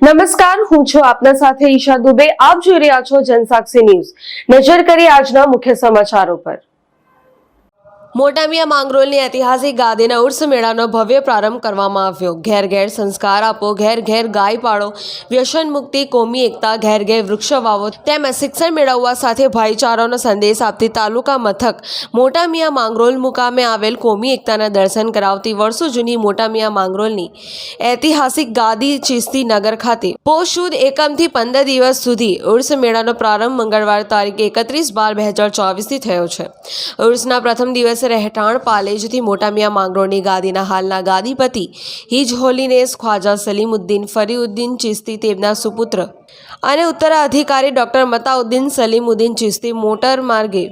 નમસ્કાર, હું છું આપના સાથે ઈશા દુબે. આપ જોઈ રહ્યા છો જનસાક્ષી ન્યૂઝ. નજર કરીએ આજના મુખ્ય સમાચારો પર. મોટામિયા માંગરોળની ઐતિહાસિક ગાદીના ઉર્સ મેળાનો ભવ્ય પ્રારંભ કરવામાં આવ્યો. ઘેર ઘેર સંસ્કાર આપો, ઘેર ઘેર ગાય પાડો, વ્યસન મુક્તિ, કોમી એકતા, ઘેર ઘેર વૃક્ષ વાવો તેમજ શિક્ષણ મેળવવા સાથે ભાઈચારાનો સંદેશ આપતી તાલુકા મથક મોટામિયા માંગરોળ મુકામે આવેલ કોમી એકતાના દર્શન કરાવતી વર્ષો જૂની મોટામિયા માંગરોળની ઐતિહાસિક ગાદી ચિસ્તી નગર ખાતે પોષ સુદ એકમથી 15 દિવસ સુધી ઉર્સ મેળાનો પ્રારંભ મંગળવાર તારીખ 31/12/2024 થયો છે. ઉર્સના પ્રથમ દિવસે રહેઠાણ પાલેજથી મોટામિયા માંગરોળની ગાદીના હાલના ગાદીપતિ હિજ હોલીનેસ ખ્વાજા સલીમુદ્દીન ફરીઉદ્દીન ચિસ્તી તેમના સુપુત્ર અને ઉત્તરાધિકારી ડોક્ટર મતાઉદ્દીન સલીમુદ્દીન ચિસ્તી મોટર માર્ગે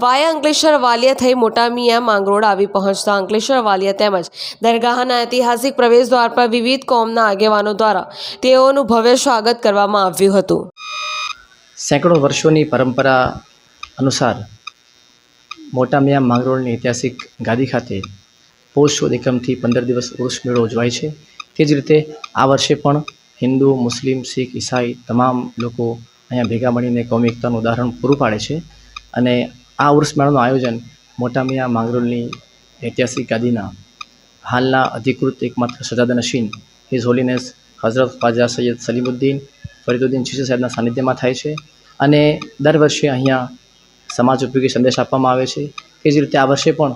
વાયા અંકલેશ્વર વાલિયા થઈ મોટામિયા માંગરોળ આવી પહોંચતા અંકલેશ્વર વાલિયા તેમજ દરગાહના ઐતિહાસિક પ્રવેશદ્વાર પર વિવિધ કોમના આગેવાનો દ્વારા તેઓનું ભવ્ય સ્વાગત કરવામાં આવ્યું હતું. સેંકડો વર્ષોની પરંપરા અનુસાર મોટામિયા માંગરોળની ઐતિહાસિક ગાદી ખાતે પોષ સુદ એકમથી 15 દિવસ ઉર્સ મેળો ઉજવાય છે. તે જ રીતે આ વર્ષે પણ હિન્દુ, મુસ્લિમ, શીખ, ઈસાઈ તમામ લોકો અહીંયા ભેગા મળીને કોમી એકતાનું ઉદાહરણ પૂરું પાડે છે. અને આ ઉર્સ મેળાનું આયોજન મોટામિયા માંગરોળની ઐતિહાસિક ગાદીના હાલના અધિકૃત એકમાત્ર સજાદા નશીન હિઝ હોલીનેસ હઝરત ખ્વાજા સૈયદ સલીમુદ્દીન ફરીદુદ્દીન ચિસ્તી સાહેબના સાનિધ્યમાં થાય છે. અને દર વર્ષે અહીંયા સમાજ ઉપયોગી સંદેશ આપવામાં આવે છે. તે જ રીતે આ વર્ષે પણ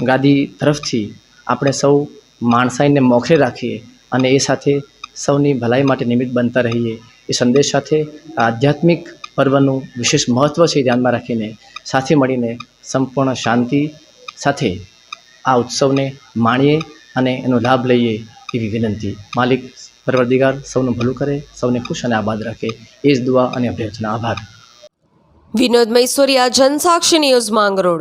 ગાદી તરફથી આપણે સૌ માણસાઈને મોખરે રાખીએ અને એ સાથે સૌની ભલાઈ માટે નિમિત્ત બનતા રહીએ એ સંદેશ સાથે આધ્યાત્મિક પર્વનું વિશેષ મહત્ત્વ છે ધ્યાનમાં રાખીને સાથે મળીને સંપૂર્ણ શાંતિ સાથે આ ઉત્સવને માણીએ અને એનો લાભ લઈએ એવી વિનંતી. માલિક પરવરદિગાર સૌનું ભલું કરે, સૌને ખુશ અને આબાદ રાખે એ જ દુઆ અને અભ્યર્થના. આભાર. વિનોદ મૈસુરિયા, જનસાક્ષી ન્યૂઝ, માંગરોળ.